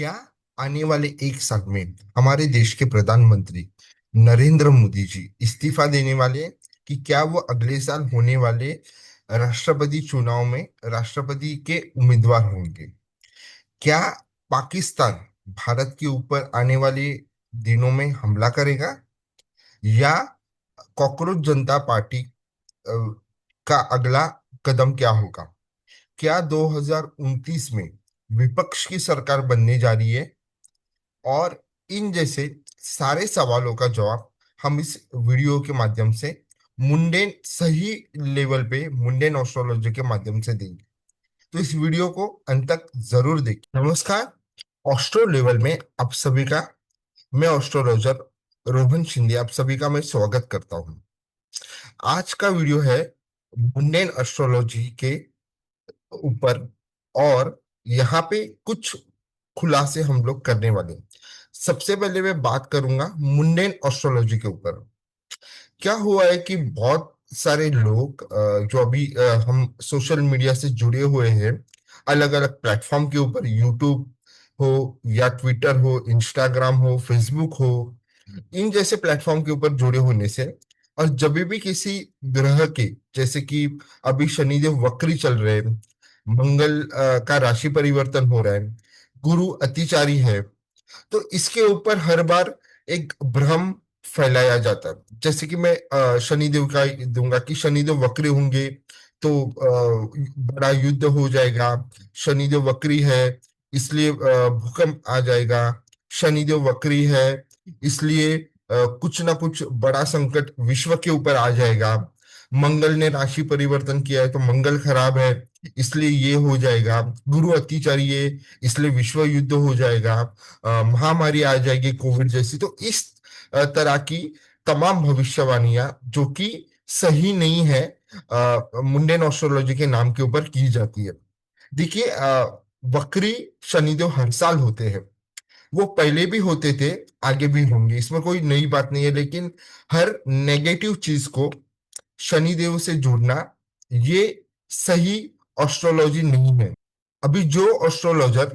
क्या आने वाले एक साल में हमारे देश के प्रधानमंत्री नरेंद्र मोदी जी इस्तीफा देने वाले हैं कि क्या वो अगले साल होने वाले राष्ट्रपति चुनाव में राष्ट्रपति के उम्मीदवार होंगे? क्या पाकिस्तान भारत के ऊपर आने वाले दिनों में हमला करेगा, या कॉकरोच जनता पार्टी का अगला कदम क्या होगा? क्या 2029 में विपक्ष की सरकार बनने जा रही है? और इन जैसे सारे सवालों का जवाब हम इस वीडियो के माध्यम से मुंडेन सही लेवल पे मुंडेन एस्ट्रोलॉजी के माध्यम से देंगे। तो इस वीडियो को अंत तक जरूर देखिए। नमस्कार। ऑस्ट्रो लेवल में आप सभी का, मैं एस्ट्रोलॉजर रोहन शिंदे, आप सभी का मैं स्वागत करता हूँ। आज का वीडियो है मुंडेन एस्ट्रोलॉजी के ऊपर, और यहाँ पे कुछ खुलासे हम लोग करने वाले हैं। सबसे पहले मैं बात करूंगा मुंडेन एस्ट्रोलॉजी के ऊपर। क्या हुआ है कि बहुत सारे लोग जो अभी हम सोशल मीडिया से जुड़े हुए हैं, अलग अलग प्लेटफॉर्म के ऊपर, यूट्यूब हो या ट्विटर हो, इंस्टाग्राम हो, फेसबुक हो, इन जैसे प्लेटफॉर्म के ऊपर जुड़े होने से, और जब भी किसी ग्रह के, जैसे कि अभी शनिदेव वक्री चल रहे हैं, मंगल का राशि परिवर्तन हो रहा है, गुरु अतिचारी है, तो इसके ऊपर हर बार एक भ्रम फैलाया जाता है। जैसे कि मैं शनिदेव का दूंगा कि शनिदेव वक्री होंगे तो बड़ा युद्ध हो जाएगा, शनिदेव वक्री है इसलिए भूकंप आ जाएगा, शनिदेव वक्री है इसलिए कुछ ना कुछ बड़ा संकट विश्व के ऊपर आ जाएगा, मंगल ने राशि परिवर्तन किया है तो मंगल खराब है इसलिए ये हो जाएगा, गुरु अतिचारी है इसलिए विश्व युद्ध हो जाएगा, महामारी आ जाएगी कोविड जैसी। तो इस तरह की तमाम भविष्यवाणियां जो कि सही नहीं है, मुंडेन एस्ट्रोलॉजी के नाम के ऊपर की जाती है। देखिए, वक्री शनिदेव हर साल होते हैं, वो पहले भी होते थे, आगे भी होंगे, इसमें कोई नई बात नहीं है। लेकिन हर नेगेटिव चीज को शनिदेव से जोड़ना, ये सही एस्ट्रोलॉजी नहीं है। अभी जो एस्ट्रोलॉजर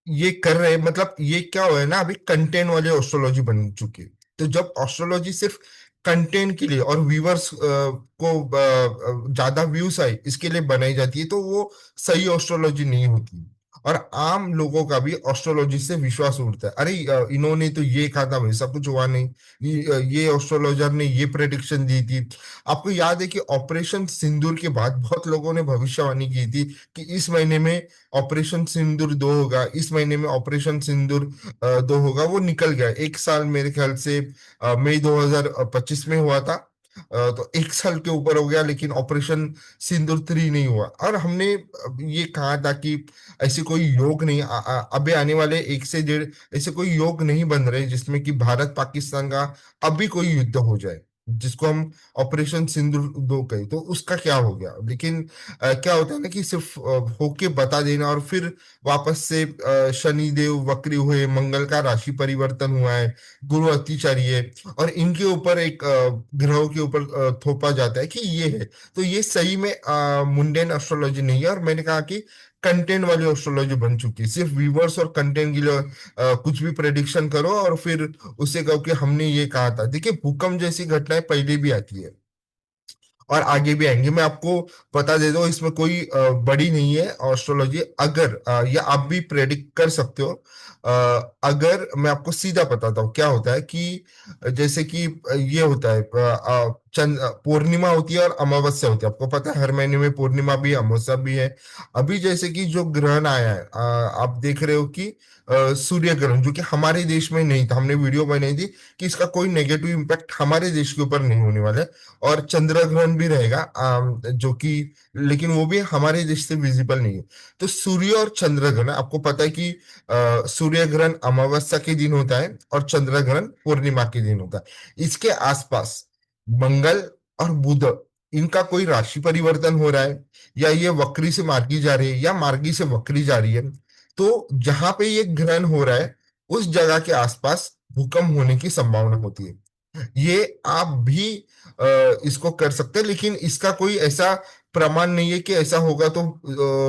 ये कर रहे हैं, मतलब ये क्या हुआ है ना, अभी कंटेंट वाले एस्ट्रोलॉजी बन चुकी है। तो जब एस्ट्रोलॉजी सिर्फ कंटेंट के लिए और व्यूअर्स को ज्यादा व्यूज आए इसके लिए बनाई जाती है, तो वो सही एस्ट्रोलॉजी नहीं होती। और आम लोगों का भी एस्ट्रोलॉजी से विश्वास उठता है, अरे इन्होंने तो ये कहा था, वैसा कुछ हुआ नहीं, ये एस्ट्रोलॉजर ने ये प्रेडिक्शन दी थी। आपको याद है कि ऑपरेशन सिंदूर के बाद बहुत लोगों ने भविष्यवाणी की थी कि इस महीने में ऑपरेशन सिंदूर 2 होगा, इस महीने में ऑपरेशन सिंदूर 2 होगा। वो निकल गया, एक साल मेरे ख्याल से मई 2025 में हुआ था। तो एक साल के ऊपर हो गया, लेकिन ऑपरेशन सिंदूर 3 नहीं हुआ। और हमने ये कहा था कि ऐसे कोई योग नहीं, अभी आने वाले 1 से 1.5, ऐसे कोई योग नहीं बन रहे जिसमें कि भारत पाकिस्तान का अभी कोई युद्ध हो जाए, जिसको हम ऑपरेशन सिंदूर 2 कहे। तो उसका क्या हो गया? लेकिन क्या होता है ना कि सिर्फ होके बता देना, और फिर वापस से शनिदेव वक्री हुए, मंगल का राशि परिवर्तन हुआ है, गुरु अतिचारी है, और इनके ऊपर एक ग्रहों के ऊपर थोपा जाता है कि ये है। तो ये सही में मुंडेन एस्ट्रोलॉजी नहीं है, और मैंने कहा कि कंटेंट वाली एस्ट्रोलॉजी बन चुकी है। सिर्फ व्यूवर्स और कंटेंट के लिए कुछ भी प्रेडिक्शन करो और फिर उसे कहो कि हमने ये कहा था। देखिए, भूकंप जैसी घटनाएं पहले भी आती है और आगे भी आएंगे। मैं आपको बता देता हूँ, इसमें कोई बड़ी नहीं है एस्ट्रोलॉजी। अगर या आप भी प्रेडिक्ट कर सकते हो। अगर मैं आपको सीधा बताता हूँ क्या होता है कि जैसे कि ये होता है, चंद पूर्णिमा होती है और अमावस्या होती है। आपको पता है हर महीने में पूर्णिमा भी है, अमावस्या भी है। अभी जैसे कि जो ग्रहण आया है, आप देख रहे हो कि सूर्य ग्रहण, जो कि हमारे देश में नहीं था, हमने वीडियो बनाई थी कि इसका कोई नेगेटिव इम्पैक्ट हमारे देश के ऊपर नहीं होने वाला है। और चंद्र ग्रहण भी रहेगा, जो कि, लेकिन वो भी हमारे देश से विजिबल नहीं है। तो सूर्य और चंद्र ग्रहण, आपको पता है कि सूर्य ग्रहण अमावस्या के दिन होता है और चंद्र ग्रहण पूर्णिमा के दिन होता है। इसके आसपास मंगल और बुध, इनका कोई राशि परिवर्तन हो रहा है, या ये वक्री से मार्गी जा रही है या मार्गी से वक्री जा रही है, तो जहां पे ये ग्रहण हो रहा है उस जगह के आसपास भूकंप होने की संभावना होती है। ये आप भी इसको कर सकते हैं, लेकिन इसका कोई ऐसा प्रमाण नहीं है कि ऐसा होगा तो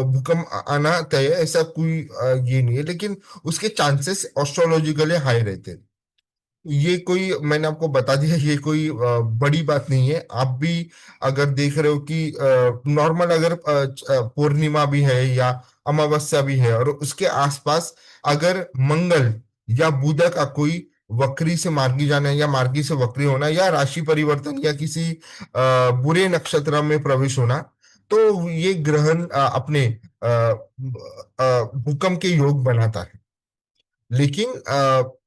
भूकंप आना तय है, ऐसा कोई ये नहीं है, लेकिन उसके चांसेस एस्ट्रोलॉजिकली हाई रहते हैं। ये कोई, मैंने आपको बता दिया, ये कोई बड़ी बात नहीं है। आप भी अगर देख रहे हो कि नॉर्मल अगर पूर्णिमा भी है या अमावस्या भी है और उसके आसपास अगर मंगल या बुध का कोई वक्री से मार्गी जाना या मार्गी से वक्री होना या राशि परिवर्तन या किसी बुरे नक्षत्र में प्रवेश होना, तो ये ग्रहण अपने भूकंप के योग बनाता है। लेकिन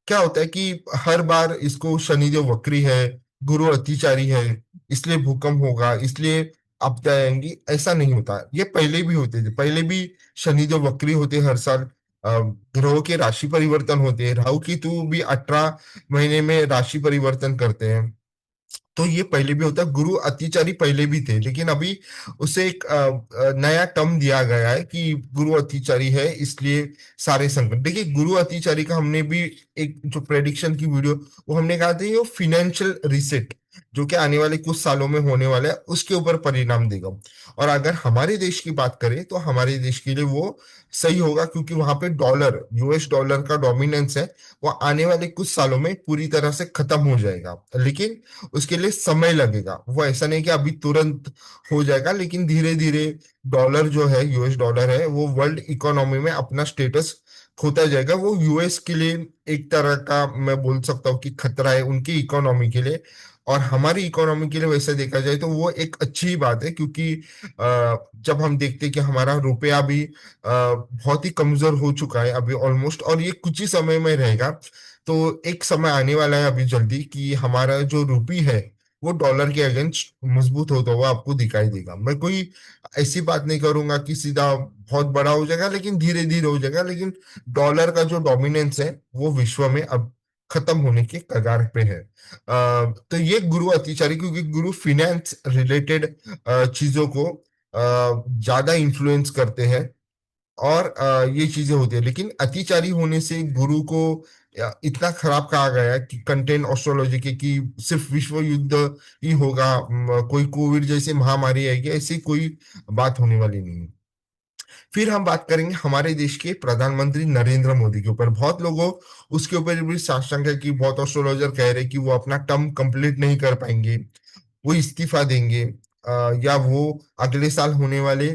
क्या होता है कि हर बार इसको शनिदेव वक्री है, गुरु अतिचारी है, इसलिए भूकंप होगा, इसलिए आपदा आएंगी, ऐसा नहीं होता। ये पहले भी होते थे, पहले भी शनिदेव वक्री होते हर साल। ग्रहों के राशि परिवर्तन होते हैं, राहु केतु भी 18 महीने में राशि परिवर्तन करते हैं। तो ये पहले भी होता, गुरु अतिचारी पहले भी थे, लेकिन अभी उसे एक नया टर्म दिया गया है कि गुरु अतिचारी है, इसलिए सारे संकट। देखिए, गुरु अतिचारी का हमने भी एक जो प्रेडिक्शन की वीडियो, वो हमने कहा था ये फिनेंशियल रिसेट जो कि आने वाले कुछ सालों में होने वाला है, उसके ऊपर परिणाम देगा। और अगर हमारे देश की बात करें तो हमारे देश के लिए वो सही होगा, क्योंकि वहां पे डॉलर, यूएस डॉलर का डोमिनेंस है, वो आने वाले कुछ सालों में पूरी तरह से खत्म हो जाएगा। लेकिन उसके लिए समय लगेगा, वो ऐसा नहीं कि अभी तुरंत हो जाएगा, लेकिन धीरे धीरे डॉलर जो है, यूएस डॉलर है, वो वर्ल्ड इकोनॉमी में अपना स्टेटस खोता जाएगा। वो यूएस के लिए एक तरह का, मैं बोल सकता हूँ कि खतरा है उनकी इकोनॉमी के लिए। और हमारी इकोनॉमी के लिए वैसे देखा जाए तो वो एक अच्छी बात है, क्योंकि जब हम देखते हैं कि हमारा रुपया भी बहुत ही कमजोर हो चुका है अभी ऑलमोस्ट, और ये कुछ ही समय में रहेगा। तो एक समय आने वाला है अभी जल्दी कि हमारा जो रुपी है वो डॉलर के अगेंस्ट मजबूत होता हुआ आपको दिखाई देगा। मैं कोई ऐसी बात नहीं करूंगा कि सीधा बहुत बड़ा हो जाएगा, लेकिन धीरे धीरे हो जाएगा। लेकिन डॉलर का जो डोमिनेंस है वो विश्व में अब खत्म होने के कगार पे है। तो ये गुरु अतिचारी, क्योंकि गुरु फिनेंस रिलेटेड चीजों को ज्यादा इन्फ्लुएंस करते हैं, और ये चीजें होती है। लेकिन अतिचारी होने से गुरु को इतना खराब कहा गया है कि कंटेंट एस्ट्रोलॉजी के, कि सिर्फ विश्व युद्ध ही होगा, कोई कोविड जैसी महामारी आएगी, ऐसी कोई बात होने वाली नहीं है। फिर हम बात करेंगे हमारे देश के प्रधानमंत्री नरेंद्र मोदी के ऊपर। बहुत लोगों उसके ऊपर भी साशंक है कि बहुत एस्ट्रोलॉजर कह रहे हैं कि वो अपना टर्म कंप्लीट नहीं कर पाएंगे, वो इस्तीफा देंगे, या वो अगले साल होने वाले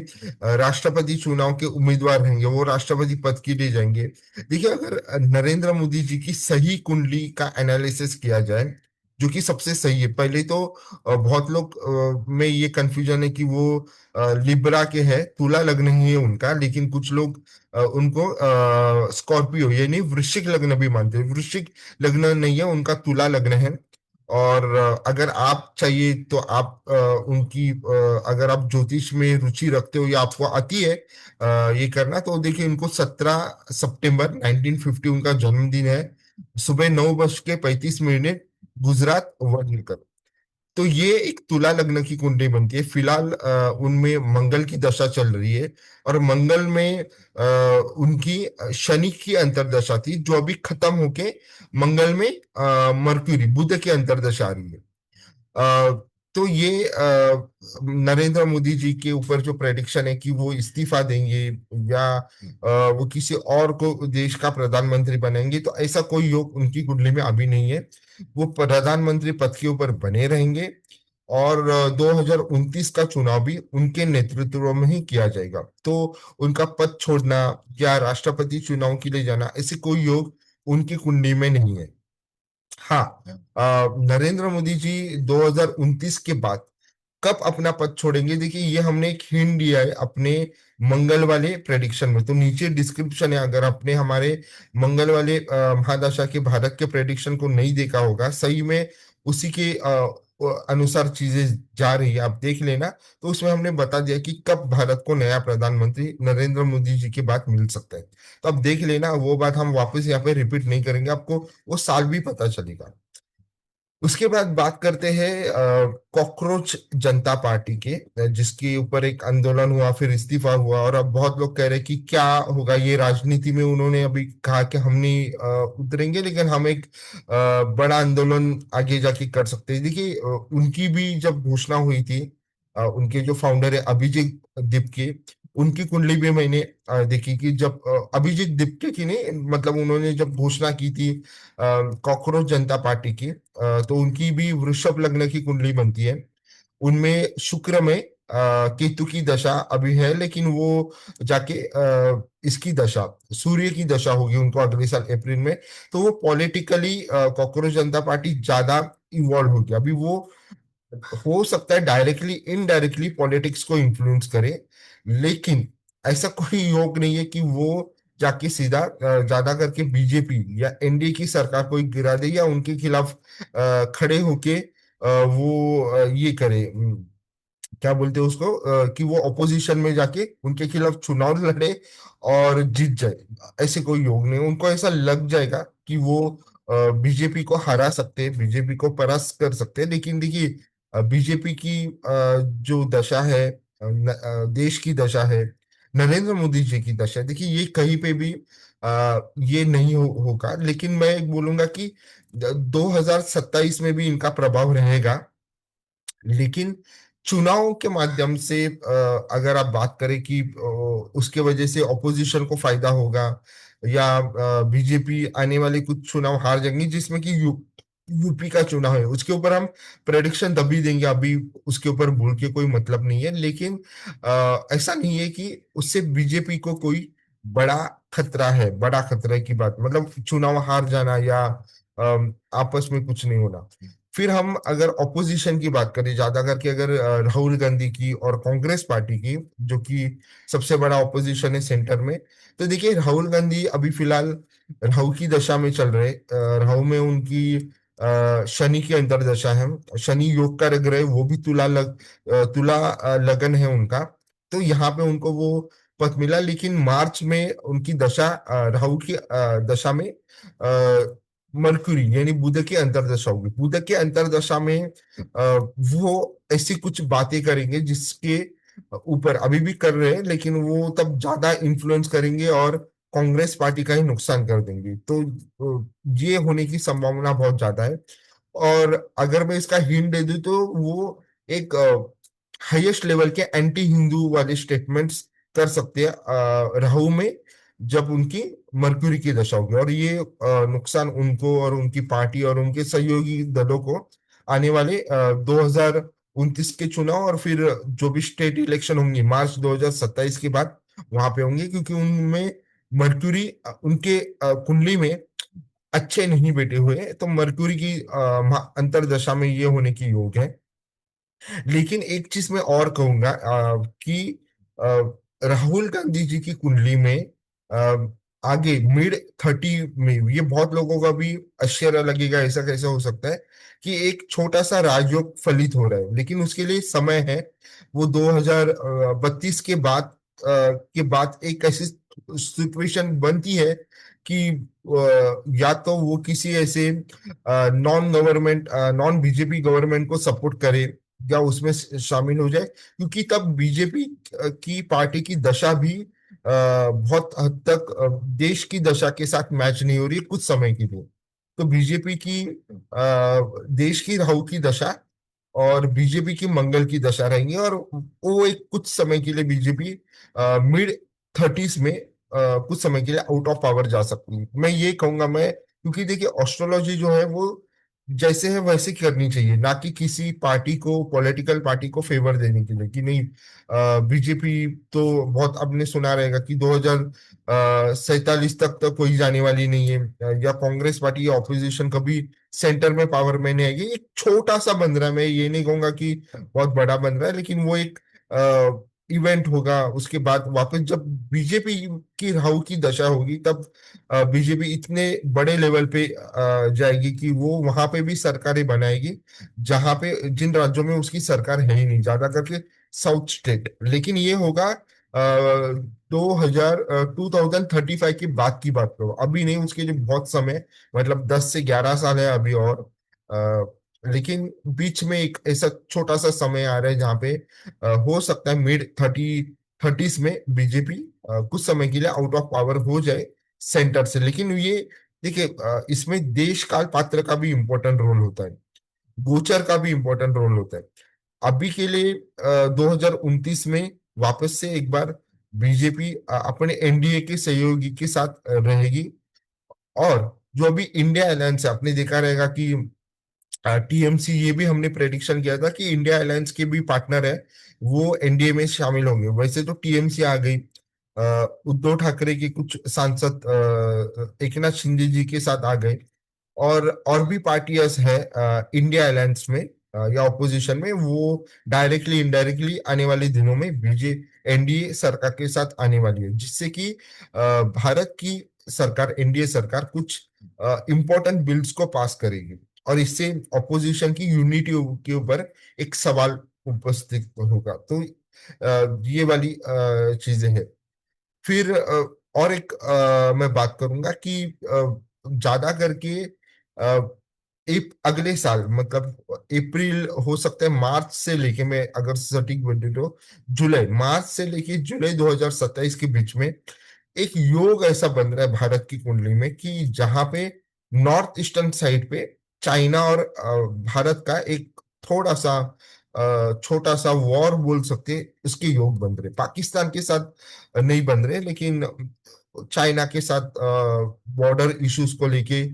राष्ट्रपति चुनाव के उम्मीदवार रहेंगे, वो राष्ट्रपति पद के लिए जाएंगे। देखिए, अगर नरेंद्र मोदी जी की सही कुंडली का एनालिसिस किया जाए, जो कि सबसे सही है, पहले तो बहुत लोग में ये कंफ्यूजन है कि वो लिब्रा के है, तुला लग्न ही है उनका, लेकिन कुछ लोग उनको स्कॉर्पियो यानी वृश्चिक लग्न भी मानते हैं। वृश्चिक लग्न नहीं है उनका, तुला लग्न है। और अगर आप चाहिए तो आप अगर आप ज्योतिष में रुचि रखते हो या आपको आती है ये करना, तो देखिए, इनको 17 सितंबर 1950 उनका जन्मदिन है, सुबह 9:35 गुजरात वडनकर। तो ये एक तुला लग्न की कुंडली बनती है। फिलहाल उनमें मंगल की दशा चल रही है, और मंगल में उनकी शनि की अंतर्दशा थी, जो अभी खत्म होके मंगल में मरक्यूरी, बुध की अंतर्दशा आ रही है। अ, तो ये नरेंद्र मोदी जी के ऊपर जो प्रेडिक्शन है कि वो इस्तीफा देंगे या वो किसी और को देश का प्रधानमंत्री बनेंगे, तो ऐसा कोई योग उनकी कुंडली में अभी नहीं है। वो प्रधानमंत्री पद के ऊपर बने रहेंगे, और 2029 का चुनाव भी उनके नेतृत्व में ही किया जाएगा। तो उनका पद छोड़ना या राष्ट्रपति चुनाव के लिए जाना, ऐसे कोई योग उनकी कुंडली में नहीं है। हाँ, नरेंद्र मोदी जी 2029 के बाद कब अपना पद छोड़ेंगे, देखिए, ये हमने एक हिंट दिया है अपने मंगल वाले प्रेडिक्शन में। तो नीचे डिस्क्रिप्शन है, अगर आपने हमारे मंगल वाले महादशा के भारत के प्रेडिक्शन को नहीं देखा होगा, सही में उसी के अनुसार चीजें जा रही है, आप देख लेना। तो उसमें हमने बता दिया कि कब भारत को नया प्रधानमंत्री नरेंद्र मोदी जी के बाद मिल सकता है। तो आप देख लेना, वो बात हम वापस यहाँ पे रिपीट नहीं करेंगे, आपको वो साल भी पता चलेगा। उसके बाद बात करते हैं कॉकरोच जनता पार्टी के, जिसके ऊपर एक आंदोलन हुआ, फिर इस्तीफा हुआ, और अब बहुत लोग कह रहे हैं कि क्या होगा ये राजनीति में। उन्होंने अभी कहा कि हम नहीं उतरेंगे, लेकिन हम एक बड़ा आंदोलन आगे जाके कर सकते हैं। देखिए, उनकी भी जब घोषणा हुई थी उनके जो फाउंडर है अभिजीत दीपके, उनकी कुंडली भी मैंने देखी कि जब अभिजीत दीपके की नहीं, मतलब उन्होंने जब घोषणा की थी कॉकरोच जनता पार्टी की, तो उनकी भी वृषभ लग्न की कुंडली बनती है। उनमें शुक्र में केतु की दशा अभी है, लेकिन वो जाके इसकी दशा, सूर्य की दशा होगी उनको अगले साल अप्रैल में। तो वो पॉलिटिकली कॉकरोच जनता पार्टी ज्यादा इवॉल्व होगी अभी। वो हो सकता है डायरेक्टली इनडायरेक्टली पॉलिटिक्स को इन्फ्लुएंस करे, लेकिन ऐसा कोई योग नहीं है कि वो जाके सीधा ज्यादा करके बीजेपी या एनडीए की सरकार को ही गिरा दे, या उनके खिलाफ खड़े होके वो ये करे, क्या बोलते हैं उसको, कि वो ऑपोजिशन में जाके उनके खिलाफ चुनाव लड़े और जीत जाए। ऐसे कोई योग नहीं, उनको ऐसा लग जाएगा कि वो बीजेपी को हरा सकते हैं, बीजेपी को परास्त कर सकते हैं। लेकिन देखिए बीजेपी की जो दशा है, देश की दशा है, नरेंद्र मोदी जी की दशा है, देखिए ये कहीं पे भी ये नहीं होगा। लेकिन मैं एक बोलूंगा कि 2027 में भी इनका प्रभाव रहेगा। लेकिन चुनाव के माध्यम से अगर आप बात करें कि उसके वजह से ऑपोजिशन को फायदा होगा, या बीजेपी आने वाले कुछ चुनाव हार जाएंगी, जिसमें कि यूपी का चुनाव है, उसके ऊपर हम प्रेडिक्शन तभी देंगे, अभी उसके ऊपर बोल के कोई मतलब नहीं है। लेकिन ऐसा नहीं है कि उससे बीजेपी को कोई बड़ा खतरा है, बड़ा खतरे की बात मतलब चुनाव हार जाना या आपस में कुछ नहीं होना। फिर हम अगर ऑपोजिशन की बात करें, ज्यादा करके अगर राहुल गांधी की और कांग्रेस पार्टी की, जो कि सबसे बड़ा ऑपोजिशन है सेंटर में, तो देखिए राहुल गांधी अभी फिलहाल राहु की दशा में चल रहे। राहु में उनकी शनि की अंतर्दशा है। शनि योग का ग्रह है, वो भी तुला लगन है उनका। तो यहाँ पे उनको वो पद मिला। लेकिन मार्च में उनकी दशा राहु की दशा में मरकुरी यानी बुध की अंतर्दशा होगी। बुध की अंतर्दशा में वो ऐसी कुछ बातें करेंगे जिसके ऊपर अभी भी कर रहे हैं, लेकिन वो तब ज्यादा इन्फ्लुएंस करेंगे और कांग्रेस पार्टी का ही नुकसान कर देंगे। तो ये होने की संभावना बहुत ज्यादा है। और अगर मैं इसका हिंट दे दूं तो वो एक हाईएस्ट लेवल के एंटी हिंदू वाले स्टेटमेंट्स कर सकते हैं राहु में, जब उनकी मरक्यूरी की दशा होगी। और ये नुकसान उनको और उनकी पार्टी और उनके सहयोगी दलों को आने वाले 2029 के चुनाव और फिर जो भी स्टेट इलेक्शन होंगे मार्च 2027 के बाद वहां पे होंगे, क्योंकि उनमें मरक्यूरी उनके कुंडली में अच्छे नहीं बैठे हुए हैं। तो मरक्यूरी की अंतरदशा में ये होने की योग है। लेकिन एक चीज मैं और कहूंगा कि राहुल गांधी जी की कुंडली में अ, आगे मिड 30 में, ये बहुत लोगों का भी आश्चर्य लगेगा, ऐसा कैसे हो सकता है कि एक छोटा सा राजयोग फलित हो रहा है। लेकिन उसके लिए समय है। वो 2032 के बाद एक ऐसी सिचुएशन बनती है कि या तो वो किसी ऐसे non government non BJP government को सपोर्ट करे या उसमें शामिल हो जाए, क्योंकि तब बीजेपी की पार्टी की दशा भी बहुत हद तक देश की दशा के साथ मैच नहीं हो रही है कुछ समय के लिए। तो बीजेपी की देश की राहु की दशा और बीजेपी की मंगल की दशा रहेंगी, और वो एक कुछ समय के लिए बीजेपी मिड 30s में कुछ समय के लिए आउट ऑफ पावर जा सकती है, मैं ये कहूंगा। मैं क्योंकि देखिए एस्ट्रोलॉजी जो है वो जैसे है वैसे करनी चाहिए, ना कि किसी पार्टी को, पॉलिटिकल पार्टी को फेवर देने के लिए कि नहीं बीजेपी तो बहुत, आपने सुना रहेगा कि 2047 तक तो कोई जाने वाली नहीं है, या कांग्रेस पार्टी या ऑपोजिशन कभी सेंटर में पावर में नहीं आएगी। एक छोटा सा बन रहा है, मैं ये नहीं कहूंगा कि बहुत बड़ा बन रहा है, लेकिन वो एक इवेंट होगा। उसके बाद वापस जब बीजेपी की राहु की दशा होगी, तब बीजेपी इतने बड़े लेवल पे जाएगी कि वो वहां पे भी सरकारें बनाएगी जहां पे, जिन राज्यों में उसकी सरकार है ही नहीं, ज्यादा करके साउथ स्टेट। लेकिन ये होगा 2035 की बात करो, अभी नहीं, उसके लिए बहुत समय, मतलब 10 से 11 साल है अभी। और लेकिन बीच में एक ऐसा छोटा सा समय आ रहा है जहाँ पे हो सकता है मिड 30s में बीजेपी कुछ समय के लिए आउट ऑफ पावर हो जाए सेंटर से। लेकिन ये देखिए इसमें देश काल पात्र का भी इंपॉर्टेंट रोल होता है, गोचर का भी इंपॉर्टेंट रोल होता है। अभी के लिए 2029 में वापस से एक बार बीजेपी अपने एनडीए के सहयोगी के साथ रहेगी। और जो अभी इंडिया अलायंस है, आपने देखा रहेगा कि टीएमसी, ये भी हमने प्रेडिक्शन किया था कि इंडिया अलायंस के भी पार्टनर है, वो एनडीए में शामिल होंगे। वैसे तो टीएमसी आ गई, उद्धव ठाकरे के कुछ सांसद एकनाथ शिंदे जी के साथ आ गए, और भी पार्टियां हैं इंडिया अलायंस में या ऑपोजिशन में, वो डायरेक्टली इनडायरेक्टली आने वाले दिनों में बीजे एनडीए सरकार के साथ आने वाली है, जिससे कि भारत की सरकार, एनडीए सरकार कुछ इंपॉर्टेंट बिल्स को पास करेगी, और इससे ऑपोजिशन की यूनिटी के ऊपर एक सवाल उपस्थित होगा। तो ये वाली चीजें हैं। फिर और एक मैं बात करूंगा कि ज्यादा करके अगले साल, मतलब अप्रैल, हो सकता है मार्च से लेके, मैं अगर सटीक बोलूं तो जुलाई, मार्च से लेके जुलाई 2027 के बीच में एक योग ऐसा बन रहा है भारत की कुंडली में कि जहां पे नॉर्थ ईस्टर्न साइड पे चाइना और भारत का एक थोड़ा सा छोटा सा वॉर बोल सकते हैं, उसके योग बन रहे, पाकिस्तान के साथ नहीं बन रहे, लेकिन चाइना के साथ बॉर्डर इश्यूज को लेके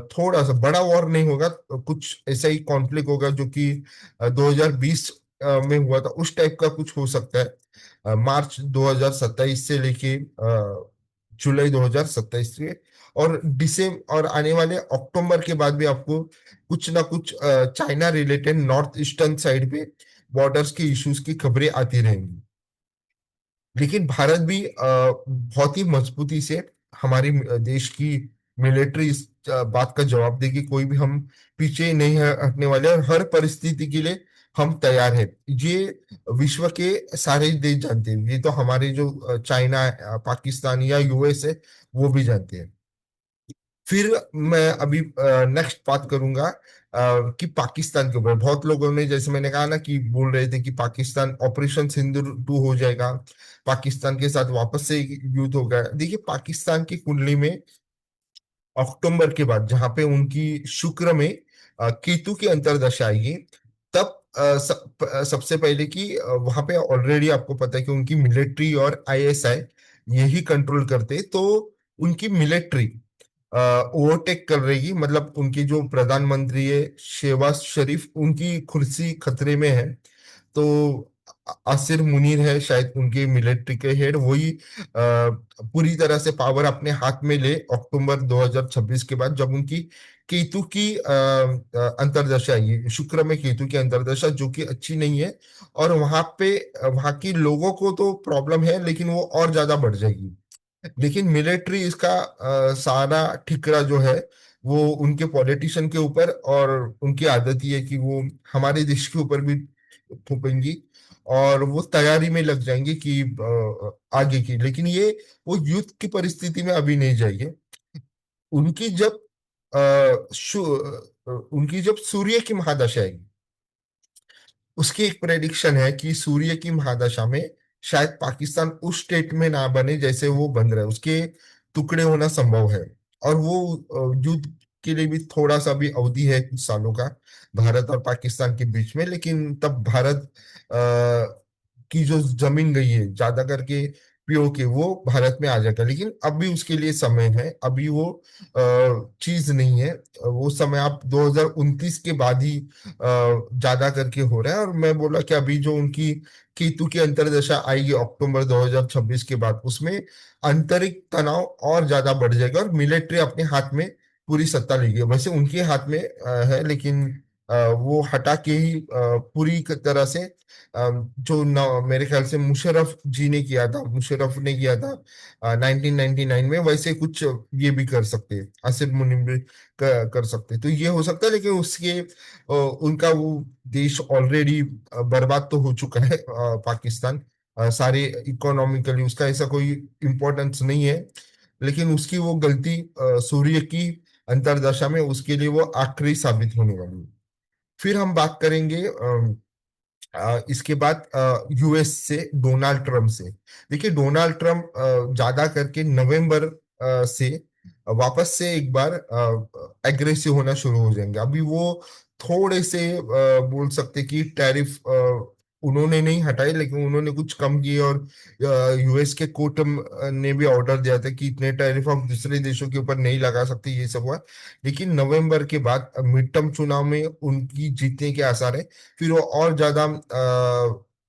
थोड़ा सा बड़ा वॉर नहीं होगा, कुछ ऐसा ही कॉन्फ्लिक्ट होगा जो कि 2020 में हुआ था, उस टाइप का कुछ हो सकता है। मार्च 2027 से लेके जुलाई 2027 से, और दिसंबर और आने वाले अक्टूबर के बाद भी आपको कुछ ना कुछ China related north eastern side पे बॉर्डर्स के इश्यूज की खबरें आती रहेंगी। लेकिन भारत भी बहुत ही मजबूती से हमारी देश की मिलिट्री इस बात का जवाब देगी, कोई भी हम पीछे नहीं हटने वाले, और हर परिस्थिति के लिए हम तैयार हैं। ये विश्व के सारे देश जानते हैं, ये तो हमारे जो चाइना, पाकिस्तान या यूएस है, वो भी जानते हैं। फिर मैं अभी नेक्स्ट बात करूंगा कि पाकिस्तान के ऊपर बहुत लोगों ने, जैसे मैंने कहा ना, कि बोल रहे थे कि पाकिस्तान ऑपरेशन सिंदूर 2 हो जाएगा, पाकिस्तान के साथ वापस से युद्ध होगा। देखिए, पाकिस्तान की कुंडली में अक्टूबर के बाद, जहां पे उनकी शुक्र में केतु की अंतर्दशा आएगी, तब सबसे पहले कि वहां पे ऑलरेडी आपको पता है कि उनकी मिलिट्री और आईएसआई यही कंट्रोल करते, तो उनकी मिलिट्री ओवरटेक कर रही, मतलब उनकी जो प्रधानमंत्री है शहबाज शरीफ, उनकी कुर्सी खतरे में है। तो आसिर मुनीर है शायद उनके मिलिट्री के हेड, वही पूरी तरह से पावर अपने हाथ में ले अक्टूबर 2026 के बाद, जब उनकी केतु की अंतर्दशा आई, शुक्र में केतु की अंतर्दशा, जो कि अच्छी नहीं है। और वहां पे वहां के लोगों को तो प्रॉब्लम है, लेकिन वो और ज्यादा बढ़ जाएगी। लेकिन मिलिट्री इसका सारा ठिकरा जो है वो उनके पॉलिटिशियन के ऊपर, और उनकी आदत ये है कि वो हमारे देश के ऊपर भी थोपेंगी, और वो तैयारी में लग जाएंगे कि आगे की। लेकिन ये वो युद्ध की परिस्थिति में अभी नहीं जाएंगे। उनकी जब उनकी जब सूर्य की महादशा आएगी, उसकी एक प्रेडिक्शन है कि सूर्य की महादशा में शायद पाकिस्तान उस स्टेट में ना बने जैसे वो बन रहा है, उसके टुकड़े होना संभव है। और वो युद्ध के लिए भी थोड़ा सा भी अवधि है, कुछ सालों का, भारत और पाकिस्तान के बीच में। लेकिन तब भारत की जो जमीन गई है ज्यादा करके पीओके, वो भारत में आ जाएगा। लेकिन अभी उसके लिए समय है, अभी वो चीज नहीं है। वो समय आप 2029 के बाद ही ज्यादा करके हो रहा है। और मैं बोला कि अभी जो उनकी केतु की अंतर्दशा आएगी अक्टूबर 2026 के बाद, उसमें आंतरिक तनाव और ज्यादा बढ़ जाएगा, और मिलिट्री अपने हाथ में पूरी सत्ता लेगी। वैसे उनके हाथ में है, लेकिन वो हटा के ही पूरी तरह से जो मेरे ख्याल से मुशर्रफ जी ने किया था, मुशर्रफ ने किया था 1999 में, वैसे कुछ ये भी कर सकते हैं, आसिफ मुनीम भी कर सकते हैं। तो ये हो सकता है, लेकिन उसके उनका वो देश ऑलरेडी बर्बाद तो हो चुका है, पाकिस्तान सारे इकोनॉमिकली उसका ऐसा कोई इम्पोर्टेंस नहीं है। लेकिन उसकी वो गलती सूर्य की अंतर्दशा में उसके लिए वो आखिरी साबित होने वाली है। फिर हम बात करेंगे इसके बाद यूएस से, डोनाल्ड ट्रम्प से। देखिए, डोनाल्ड ट्रम्प ज्यादा करके नवंबर से वापस से एक बार एग्रेसिव होना शुरू हो जाएंगे। अभी वो थोड़े से बोल सकते कि टैरिफ उन्होंने नहीं हटाए, लेकिन उन्होंने कुछ कम किए, और यूएस के कोर्ट ने भी ऑर्डर दिया था कि इतने टैरिफ आप दूसरे देशों के ऊपर नहीं लगा सकते, ये सब हुआ। लेकिन नवंबर के बाद मिड टर्म चुनाव में उनकी जीतने के आसार है। फिर वो और ज्यादा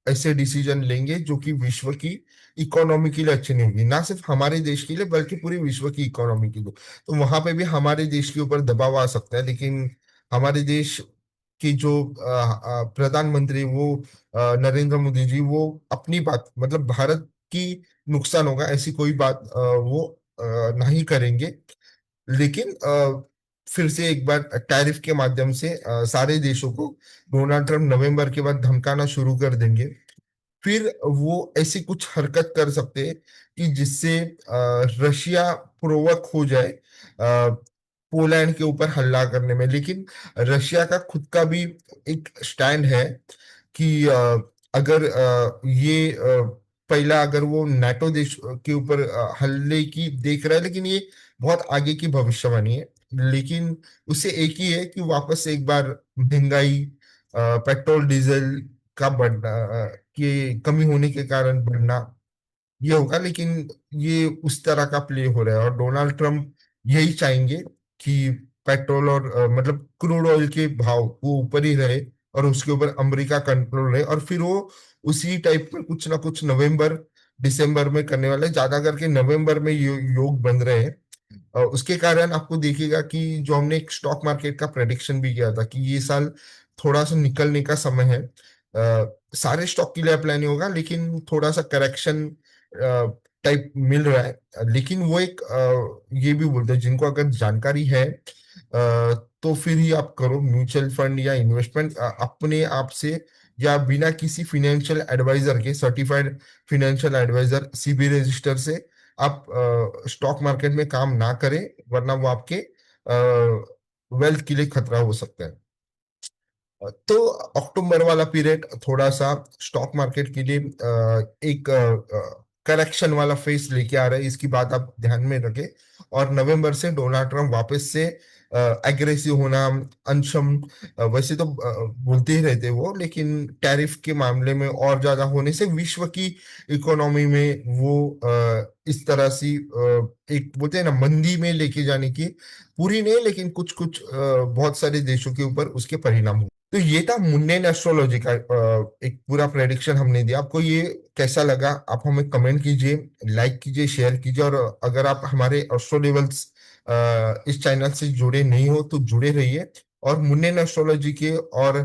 ऐसे डिसीजन लेंगे जो कि विश्व की इकोनॉमी के लिए अच्छे नहीं होगी, ना सिर्फ हमारे देश के लिए बल्कि पूरी विश्व की इकोनॉमी के लिए। तो वहां पे भी हमारे देश के ऊपर दबाव आ सकता है, लेकिन हमारे देश की जो प्रधानमंत्री वो नरेंद्र मोदी जी, वो अपनी बात मतलब भारत की नुकसान होगा ऐसी कोई बात वो नहीं करेंगे। लेकिन फिर से एक बार टैरिफ के माध्यम से सारे देशों को डोनाल्ड ट्रम्प नवंबर के बाद धमकाना शुरू कर देंगे। फिर वो ऐसी कुछ हरकत कर सकते हैं कि जिससे रशिया प्रोवक हो जाए पोलैंड के ऊपर हमला करने में। लेकिन रशिया का खुद का भी एक स्टैंड है कि अगर ये पहला अगर वो नाटो देश के ऊपर हमले की देख रहा है, लेकिन ये बहुत आगे की भविष्यवाणी है। लेकिन उससे एक ही है कि वापस से एक बार महंगाई, पेट्रोल डीजल का बढ़ना, कि कमी होने के कारण बढ़ना, ये होगा। लेकिन ये उस तरह का प्ले हो रहा है, और डोनाल्ड ट्रम्प यही चाहेंगे कि पेट्रोल और मतलब क्रूड ऑयल के भाव वो ऊपर ही रहे, और उसके ऊपर अमेरिका कंट्रोल रहे। और फिर वो उसी टाइप में कुछ ना कुछ नवंबर दिसंबर में करने वाले हैं। ज्यादा करके नवंबर में योग बन रहे हैं। उसके कारण आपको देखिएगा कि जो हमने एक स्टॉक मार्केट का प्रेडिक्शन भी किया था कि ये साल थोड़ा सा निकलने का समय है, सारे स्टॉक के लिए अप्लाई नहीं होगा, लेकिन थोड़ा सा करेक्शन टाइप मिल रहा है। लेकिन वो एक ये भी बोलते हैं जिनको अगर जानकारी है तो फिर ही आप करो म्यूचुअल फंड या इन्वेस्टमेंट अपने आप से, या बिना किसी फिनेंशियल एडवाइजर के, certified financial adviser SEBI register से आप स्टॉक मार्केट में काम ना करें, वरना वो आपके वेल्थ के लिए खतरा हो सकता है। तो अक्टूबर वाला पीरियड थोड़ा सा स्टॉक मार्केट के लिए एक करेक्शन वाला फेस लेके आ रहा है, इसकी बात आप ध्यान में रखें। और नवंबर से डोनाल्ड ट्रम्प वापस से एग्रेसिव होना, अनशन, वैसे तो बोलते ही रहते वो, लेकिन टैरिफ के मामले में और ज्यादा होने से विश्व की इकोनॉमी में वो इस तरह से एक बोलते हैं ना मंदी में लेके जाने की, पूरी नहीं लेकिन कुछ कुछ बहुत सारे देशों के ऊपर उसके परिणाम हुए। तो ये था मुंडेन एस्ट्रोलॉजी का एक पूरा प्रेडिक्शन हमने दिया। आपको ये कैसा लगा? आप हमें कमेंट कीजिए, लाइक कीजिए, शेयर कीजिए। और अगर आप हमारे एस्ट्रो लेवल्स इस चैनल से जुड़े नहीं हो तो जुड़े रहिए। और मुंडेन एस्ट्रोलॉजी के और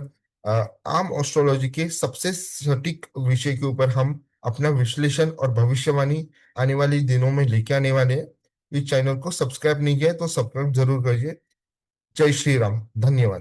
अ, आम एस्ट्रोलॉजी के सबसे सटीक विषय के ऊपर हम अपना विश्लेषण और भविष्यवाणी आने वाले दिनों में लेके आने वाले हैं। इस चैनल को सब्सक्राइब नहीं किया है तो सब्सक्राइब जरूर करिए। जय श्री राम, धन्यवाद।